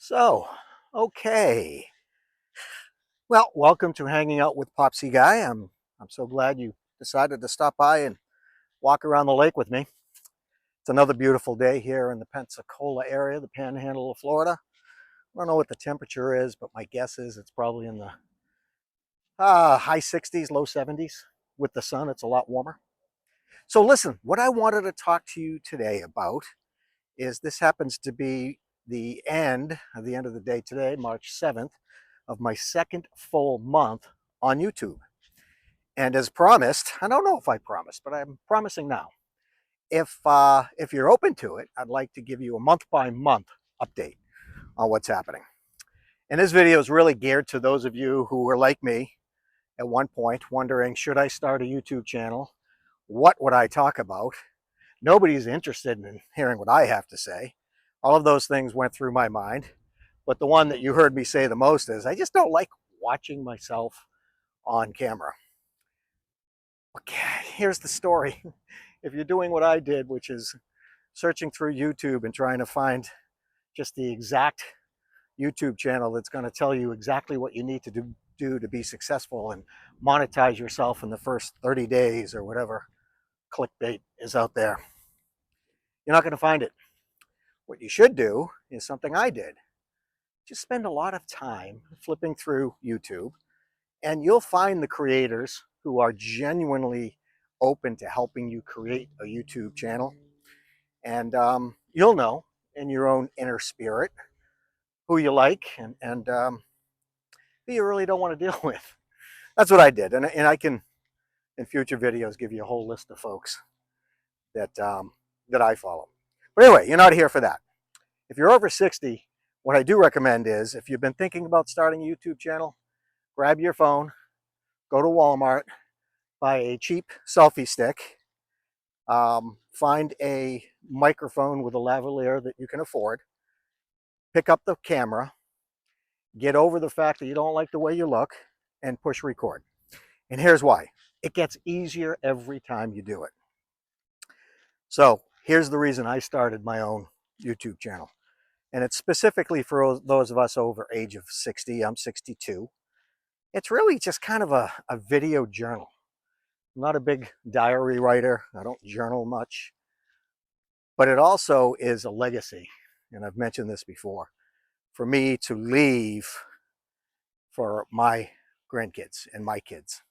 So, okay. Well, welcome to Hanging Out with Popsy Guy. I'm so glad you decided to stop by and walk around the lake with me. It's another beautiful day here in the Pensacola area, the panhandle of Florida. I don't know what the temperature is, but my guess is it's probably in the high 60s, low 70s. With the sun, it's a lot warmer. So listen, what I wanted to talk to you today about is this happens to be the end of the day today, March 7th, of my second full month on YouTube. And as promised, I don't know if I promised, but I'm promising now. If you're open to it, I'd like to give you a month by month update on what's happening. And this video is really geared to those of you who were like me at one point wondering, should I start a YouTube channel? What would I talk about? Nobody's interested in hearing what I have to say. All of those things went through my mind. But the one that you heard me say the most is, I just don't like watching myself on camera. Okay, here's the story. If you're doing what I did, which is searching through YouTube and trying to find just the exact YouTube channel that's going to tell you exactly what you need to do to be successful and monetize yourself in the first 30 days or whatever clickbait is out there, you're not going to find it. What you should do is something I did. Just spend a lot of time flipping through YouTube, and you'll find the creators who are genuinely open to helping you create a YouTube channel. And you'll know in your own inner spirit who you like and who you really don't want to deal with. That's what I did. And I can, in future videos, give you a whole list of folks that I follow. But anyway, you're not here for that. If you're over 60, what I do recommend is, if you've been thinking about starting a YouTube channel, grab your phone, go to Walmart, buy a cheap selfie stick, find a microphone with a lavalier that you can afford, pick up the camera, get over the fact that you don't like the way you look, and push record. And here's why. It gets easier every time you do it. So here's the reason I started my own YouTube channel. And it's specifically for those of us over age of 60. I'm 62. It's really just kind of a video journal. I'm not a big diary writer. I don't journal much. But it also is a legacy, and I've mentioned this before, for me to leave for my grandkids and my kids.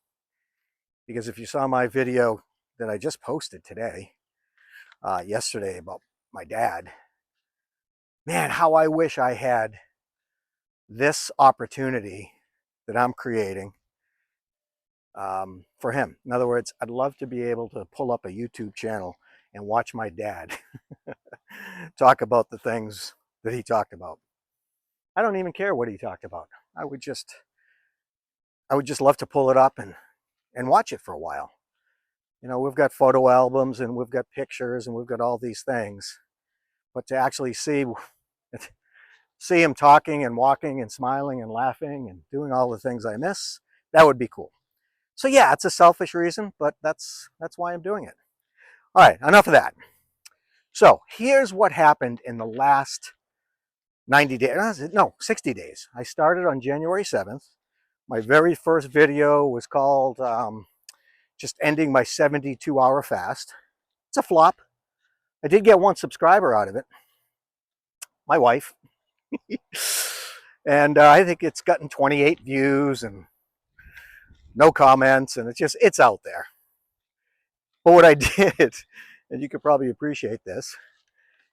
Because if you saw my video that I just posted today, yesterday, about my dad, man, how I wish I had this opportunity that I'm creating for him. In other words, I'd love to be able to pull up a YouTube channel and watch my dad talk about the things that he talked about. I don't even care what he talked about. I would just love to pull it up and watch it for a while. You know, we've got photo albums and we've got pictures and we've got all these things, but to actually see him talking and walking and smiling and laughing and doing all the things I miss, that would be cool. So yeah, it's a selfish reason, but that's why I'm doing it. All right, enough of that. So here's what happened in the last 90 days, no, 60 days. I started on January 7th. My very first video was called just ending my 72-hour fast. It's a flop. I did get one subscriber out of it, my wife. And I think it's gotten 28 views and no comments, and it's out there. But what I did, and you could probably appreciate this,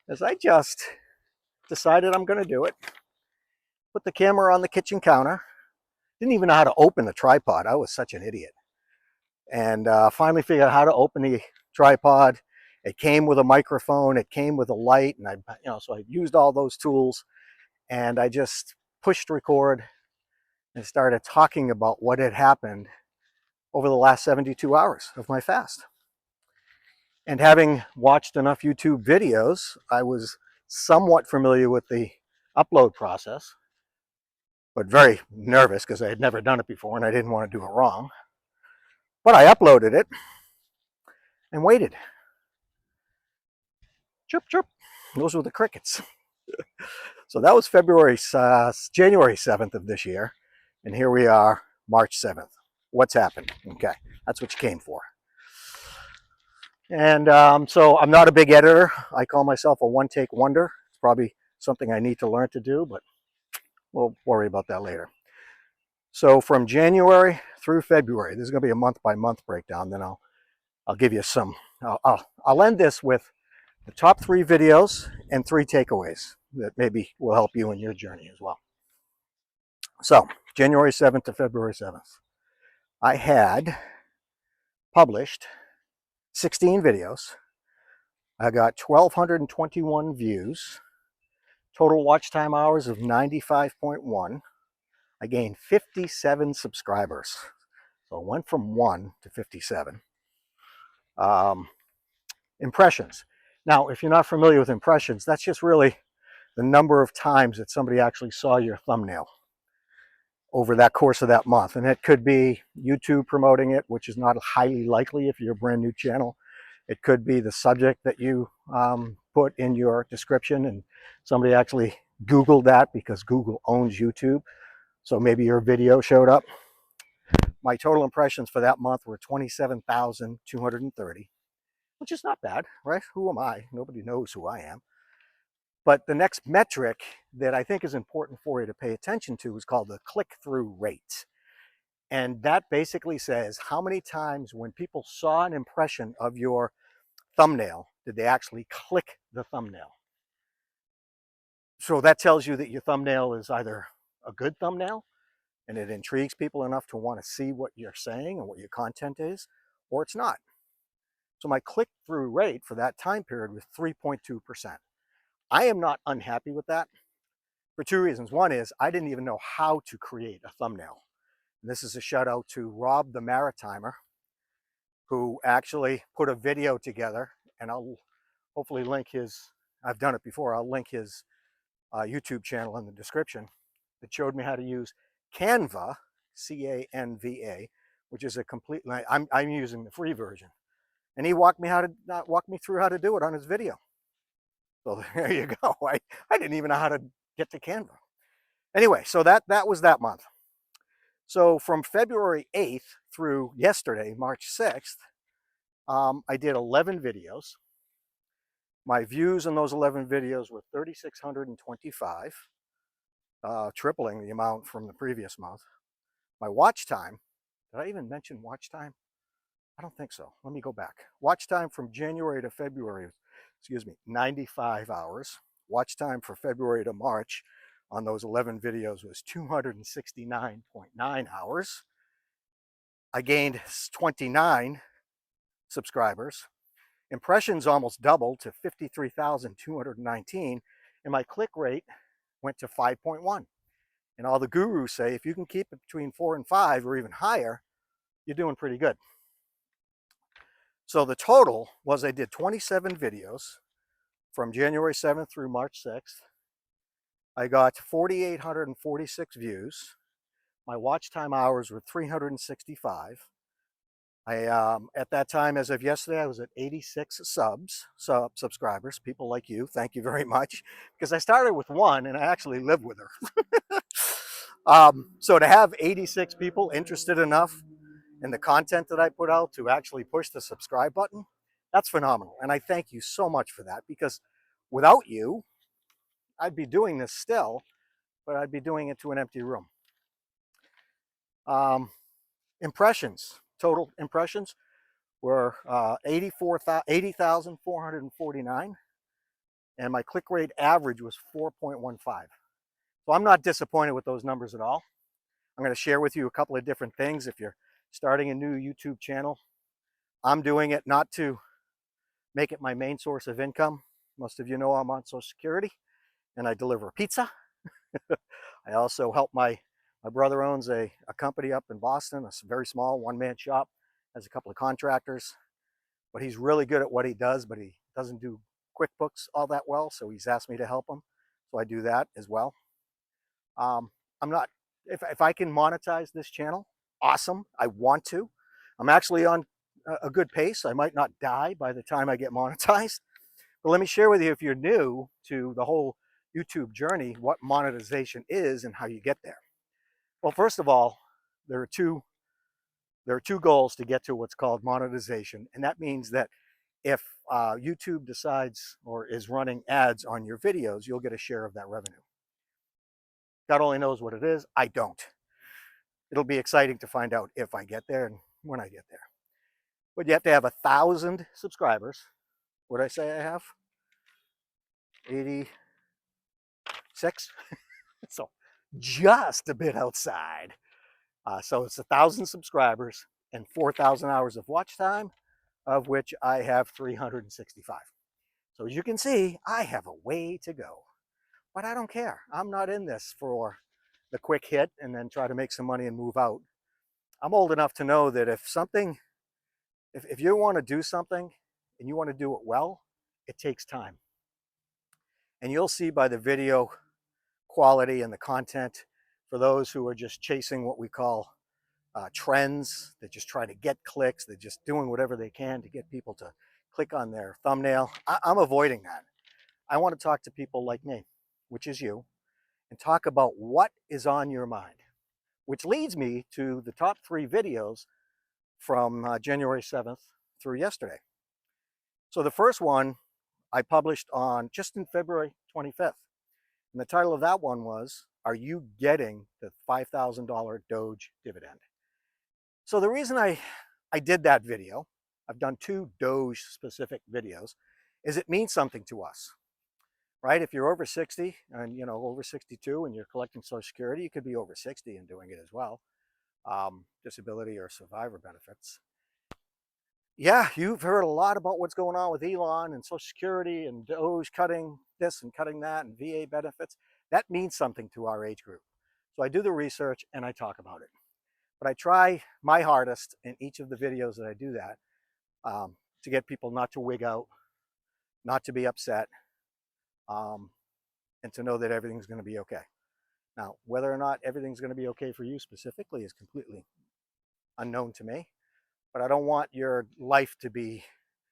is I just decided I'm going to do it. Put the camera on the kitchen counter. Didn't even know how to open the tripod. I was such an idiot. And finally figured out how to open the tripod. It came with a microphone. It came with a light, and so I used all those tools, and I just pushed record and started talking about what had happened over the last 72 hours of my fast. And having watched enough YouTube videos, I was somewhat familiar with the upload process, but very nervous because I had never done it before and I didn't want to do it wrong. But I uploaded it and waited. Chirp, chirp. Those were the crickets. So that was January 7th of this year. And here we are, March 7th. What's happened? Okay, that's what you came for. And so I'm not a big editor. I call myself a one-take wonder. It's probably something I need to learn to do, but we'll worry about that later. So from January through February, this is going to be a month-by-month breakdown. Then I'll give you some. I'll end this with the top 3 videos and 3 takeaways that maybe will help you in your journey as well. So January 7th to February 7th, I had published 16 videos. I got 1,221 views, total watch time hours of 95.1. I gained 57 subscribers. So it went from 1 to 57. Impressions. Now, if you're not familiar with impressions, that's just really the number of times that somebody actually saw your thumbnail over that course of that month. And it could be YouTube promoting it, which is not highly likely if you're a brand new channel. It could be the subject that you put in your description and somebody actually Googled that because Google owns YouTube. So maybe your video showed up. My total impressions for that month were 27,230, which is not bad, right? Who am I? Nobody knows who I am. But the next metric that I think is important for you to pay attention to is called the click-through rate. And that basically says how many times when people saw an impression of your thumbnail, did they actually click the thumbnail? So that tells you that your thumbnail is either a good thumbnail and it intrigues people enough to want to see what you're saying and what your content is, or it's not. So my click-through rate for that time period was 3.2%. I am not unhappy with that for 2 reasons. One is I didn't even know how to create a thumbnail. And this is a shout out to Rob the Maritimer, who actually put a video together, and I'll hopefully link his, I've done it before, I'll link his YouTube channel in the description, that showed me how to use Canva, C-A-N-V-A, which is a complete, I'm using the free version. And he walked me through how to do it on his video. So there you go. I didn't even know how to get to Canva. Anyway, so that was that month. So from February 8th through yesterday, March 6th, I did 11 videos. My views in those 11 videos were 3,625, tripling the amount from the previous month. My watch time, did I even mention watch time? I don't think so. Let me go back. Watch time from January to February, 95 hours. Watch time for February to March on those 11 videos was 269.9 hours. I gained 29 subscribers. Impressions almost doubled to 53,219, and my click rate went to 5.1. And all the gurus say if you can keep it between 4 and 5 or even higher, you're doing pretty good. So the total was I did 27 videos from January 7th through March 6th. I got 4,846 views. My watch time hours were 365. At that time, as of yesterday, I was at 86 subscribers, people like you. Thank you very much. Because I started with 1 and I actually live with her. So to have 86 people interested enough in the content that I put out to actually push the subscribe button, that's phenomenal. And I thank you so much for that, because without you, I'd be doing this still, but I'd be doing it to an empty room. Impressions, total impressions were 80,449, and my click rate average was 4.15. So I'm not disappointed with those numbers at all. I'm going to share with you a couple of different things. If you're starting a new YouTube channel, I'm doing it not to make it my main source of income. Most of you know I'm on Social Security and I deliver pizza. I also help my brother owns a company up in Boston, a very small one-man shop, has a couple of contractors, but he's really good at what he does, but he doesn't do QuickBooks all that well, so he's asked me to help him. So I do that as well. If I can monetize this channel, awesome. I want to. I'm actually on a good pace. I might not die by the time I get monetized. But let me share with you, if you're new to the whole YouTube journey, what monetization is and how you get there. Well, first of all, there are two goals to get to what's called monetization, and that means that if YouTube decides or is running ads on your videos, you'll get a share of that revenue. God only knows what it is. I don't. It'll be exciting to find out if I get there and when I get there. But you have to have 1,000 subscribers. What did I say I have? 86. So just a bit outside. So it's 1,000 subscribers and 4,000 hours of watch time, of which I have 365. So as you can see, I have a way to go. But I don't care. I'm not in this for the quick hit and then try to make some money and move out. I'm old enough to know that if you want to do something and you want to do it well, it takes time. And you'll see by the video quality and the content, for those who are just chasing what we call trends, they're just trying to get clicks, they're just doing whatever they can to get people to click on their thumbnail. I'm avoiding that. I want to talk to people like me, which is you, and talk about what is on your mind, which leads me to the top 3 videos from January 7th through yesterday. So the first one I published on just in February 25th. And the title of that one was, Are You Getting the $5,000 Doge Dividend? So the reason I did that video, I've done 2 Doge specific videos, is it means something to us, right? If you're over 60 and over 62 and you're collecting Social Security, you could be over 60 and doing it as well. Disability or survivor benefits. Yeah, you've heard a lot about what's going on with Elon and Social Security and Doge cutting this and cutting that and VA benefits. That means something to our age group. So I do the research and I talk about it. But I try my hardest in each of the videos that I do that to get people not to wig out, not to be upset, and to know that everything's going to be okay. Now, whether or not everything's going to be okay for you specifically is completely unknown to me. But I don't want your life to be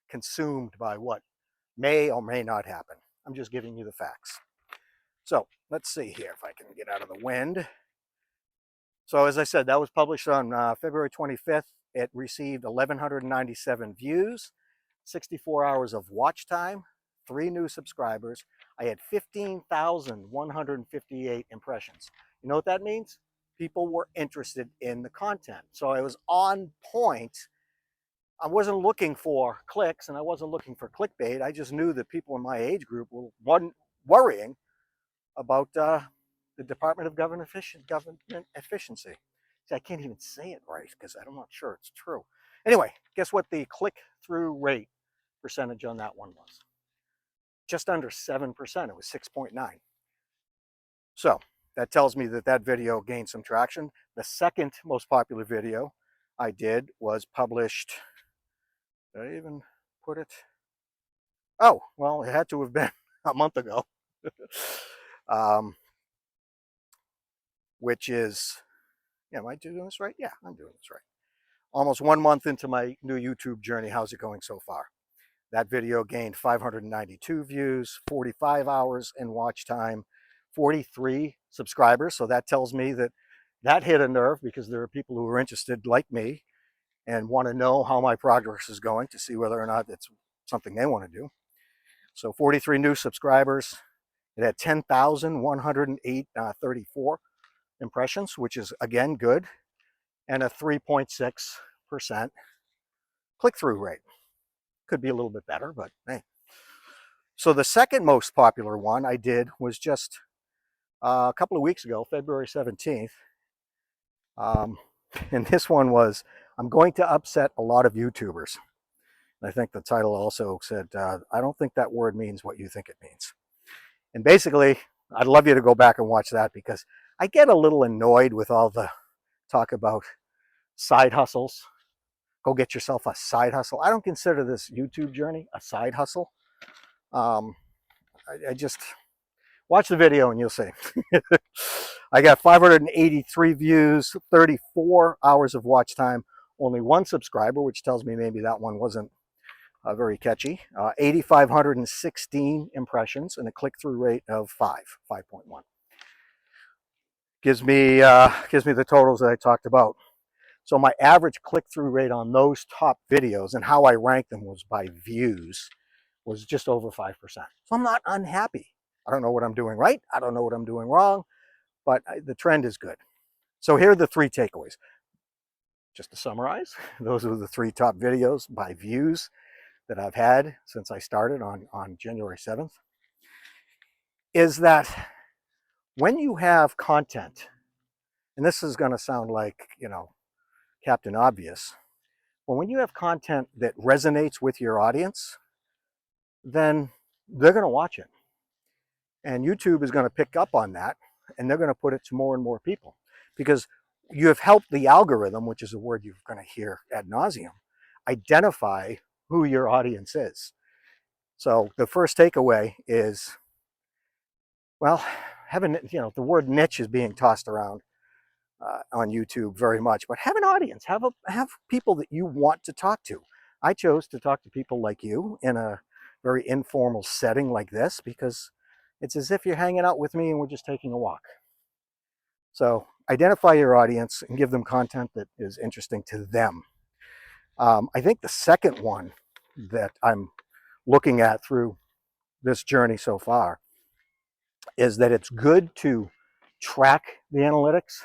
consumed by what may or may not happen. I'm just giving you the facts. So let's see here if I can get out of the wind. So as I said, that was published on February 25th. It received 1,197 views, 64 hours of watch time, 3 new subscribers. I had 15,158 impressions. You know what that means? People were interested in the content. So I was on point. I wasn't looking for clicks and I wasn't looking for clickbait. I just knew that people in my age group were worrying about the Department of Government Efficiency. See, I can't even say it right because I'm not sure it's true. Anyway, guess what the click-through rate percentage on that one was? Just under 7%. It was 6.9. So that tells me that that video gained some traction. The second most popular video I did was published. Did I even put it? Oh, well, it had to have been a month ago. Which is, am I doing this right? Yeah, I'm doing this right. Almost 1 month into my new YouTube journey. How's it going so far? That video gained 592 views, 45 hours in watch time, 43 subscribers. So that tells me that that hit a nerve because there are people who are interested like me and want to know how my progress is going to see whether or not it's something they want to do. So 43 new subscribers. It had 10,134 impressions, which is again good, and a 3.6% click-through rate. Could be a little bit better, but hey. So the second most popular one I did was just a couple of weeks ago, February 17th. And this one was, I'm going to upset a lot of YouTubers. I think the title also said, I don't think that word means what you think it means. And basically, I'd love you to go back and watch that because I get a little annoyed with all the talk about side hustles. Go get yourself a side hustle. I don't consider this YouTube journey a side hustle. I just watch the video and you'll see. I got 583 views, 34 hours of watch time, only 1 subscriber, which tells me maybe that one wasn't very catchy. 8,516 impressions and a click-through rate of 5.1. Gives me the totals that I talked about. So my average click-through rate on those top videos, and how I ranked them was by views, was just over 5%. So I'm not unhappy. I don't know what I'm doing right. I don't know what I'm doing wrong, but the trend is good. So here are the 3 takeaways. Just to summarize, those are the 3 top videos by views that I've had since I started on January 7th. Is that when you have content, and this is going to sound like, Captain Obvious, but when you have content that resonates with your audience, then they're going to watch it. And YouTube is going to pick up on that, and they're going to put it to more and more people, because you have helped the algorithm, which is a word you're going to hear ad nauseum, identify who your audience is. So the first takeaway is, well, having, the word niche is being tossed around on YouTube very much, but have an audience, have people that you want to talk to. I chose to talk to people like you in a very informal setting like this, because it's as if you're hanging out with me and we're just taking a walk. So identify your audience and give them content that is interesting to them. I think the second one that I'm looking at through this journey so far is that it's good to track the analytics,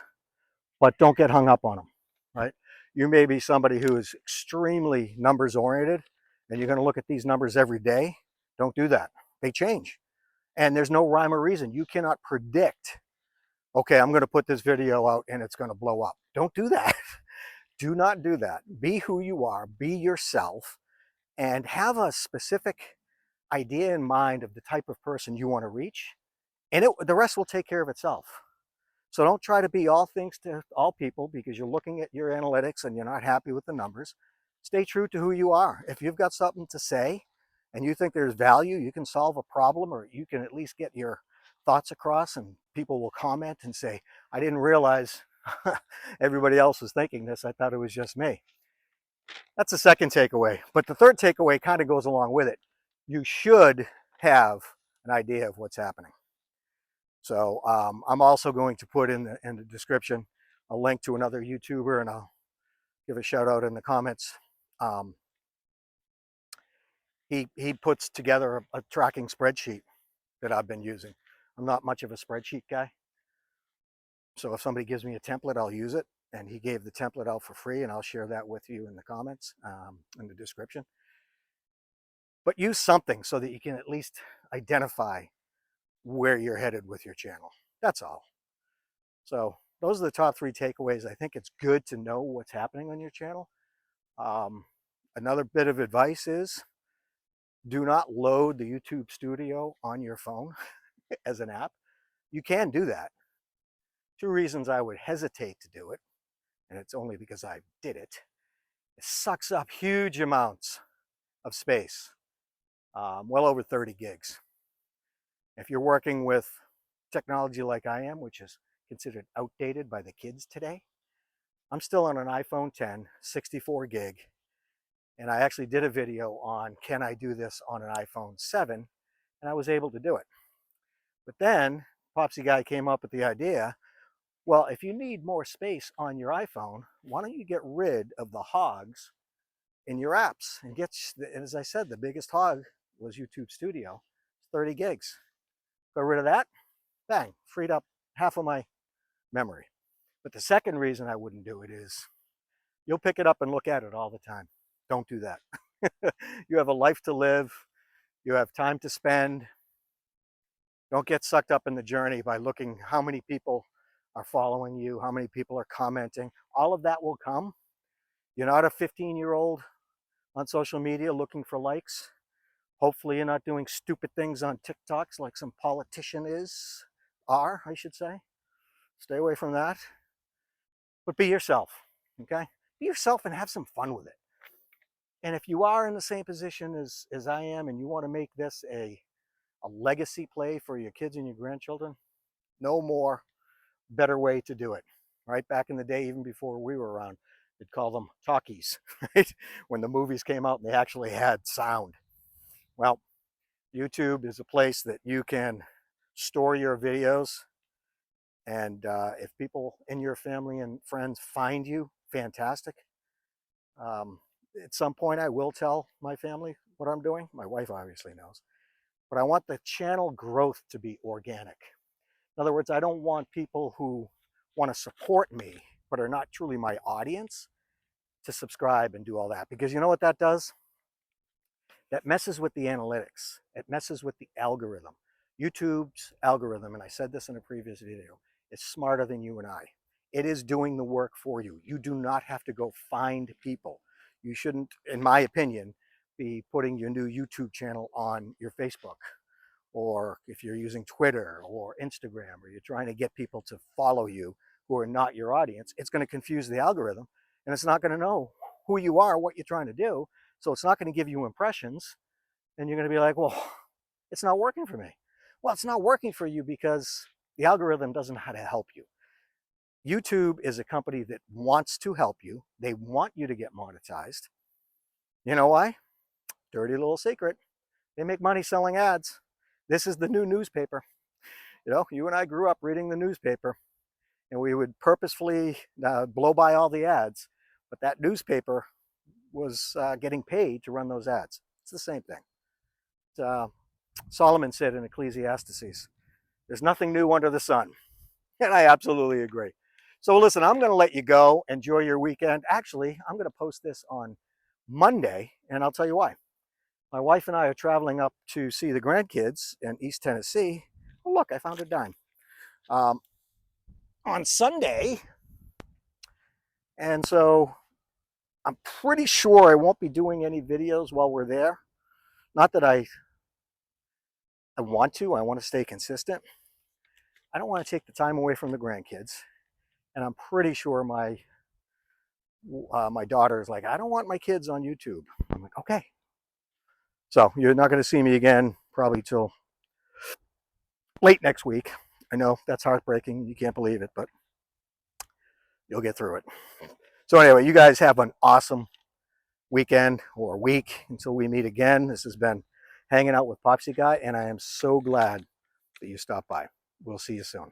but don't get hung up on them, right? You may be somebody who is extremely numbers oriented and you're going to look at these numbers every day. Don't do that. They change. And there's no rhyme or reason. You cannot predict, okay, I'm going to put this video out and it's going to blow up. Don't do that. Do not do that. Be who you are, be yourself, and have a specific idea in mind of the type of person you want to reach, and the rest will take care of itself. So don't try to be all things to all people because you're looking at your analytics and you're not happy with the numbers. Stay true to who you are. If you've got something to say and you think there's value, you can solve a problem, or you can at least get your thoughts across, and people will comment and say, I didn't realize everybody else was thinking this. I thought it was just me. That's the second takeaway. But the third takeaway kind of goes along with it. You should have an idea of what's happening. So I'm also going to put in the description a link to another YouTuber, and I'll give a shout out in the comments. He puts together a tracking spreadsheet that I've been using. I'm not much of a spreadsheet guy. So if somebody gives me a template, I'll use it. And he gave the template out for free, and I'll share that with you in the comments, in the description. But use something so that you can at least identify where you're headed with your channel. That's all. So those are the top 3 takeaways. I think it's good to know what's happening on your channel. Another bit of advice is, do not load the YouTube Studio on your phone as an app. You can do that. 2 reasons I would hesitate to do it, and it's only because I did it. It sucks up huge amounts of space, well over 30 gigs. If you're working with technology like I am, which is considered outdated by the kids today, I'm still on an iPhone 10, 64 gig, and I actually did a video on, can I do this on an iPhone 7, and I was able to do it. But then Popsy Guy came up with the idea, well, if you need more space on your iPhone, why don't you get rid of the hogs in your apps and get, as I said, the biggest hog was YouTube Studio, 30 gigs. Got rid of that, bang, freed up half of my memory. But the second reason I wouldn't do it is, you'll pick it up and look at it all the time. Don't do that. You have a life to live. You have time to spend. Don't get sucked up in the journey by looking how many people are following you, how many people are commenting. All of that will come. You're not a 15-year-old on social media looking for likes. Hopefully you're not doing stupid things on TikToks like some politician I should say. Stay away from that. But be yourself, okay? Be yourself and have some fun with it. And if you are in the same position as I am, and you want to make this a legacy play for your kids and your grandchildren, no more better way to do it. Right back in the day, even before we were around, They'd call them talkies, right? When the movies came out and they actually had sound. Well, YouTube is a place that you can store your videos. And if people in your family and friends find you, fantastic. Um, at some point, I will tell my family what I'm doing. My wife obviously knows. But I want the channel growth to be organic. In other words, I don't want people who want to support me but are not truly my audience to subscribe and do all that. Because you know what that does? That messes with the analytics. It messes with the algorithm. YouTube's algorithm, and I said this in a previous video, is smarter than you and I. It is doing the work for you. You do not have to go find people. You shouldn't, in my opinion, be putting your new YouTube channel on your Facebook, or if you're using Twitter or Instagram, or you're trying to get people to follow you who are not your audience. It's going to confuse the algorithm, and it's not going to know who you are, what you're trying to do. So it's not going to give you impressions, and you're going to be like, well, it's not working for me. Well, it's not working for you because the algorithm doesn't know how to help you. YouTube is a company that wants to help you. They want you to get monetized. You know why? Dirty little secret. They make money selling ads. This is the new newspaper. You know, you and I grew up reading the newspaper, and we would purposefully blow by all the ads, but that newspaper was getting paid to run those ads. It's the same thing. Solomon said in Ecclesiastes, there's nothing new under the sun. And I absolutely agree. So listen, I'm going to let you go. Enjoy your weekend. Actually, I'm going to post this on Monday, and I'll tell you why. My wife and I are traveling up to see the grandkids in East Tennessee. Oh, look, I found a dime. On Sunday. And so I'm pretty sure I won't be doing any videos while we're there. Not that I want to. I want to stay consistent. I don't want to take the time away from the grandkids. And I'm pretty sure my daughter is like, I don't want my kids on YouTube. I'm like, okay. So you're not going to see me again probably till late next week. I know that's heartbreaking. You can't believe it, but you'll get through it. So anyway, you guys have an awesome weekend or week until we meet again. This has been Hanging Out with Popsy Guy, and I am so glad that you stopped by. We'll see you soon.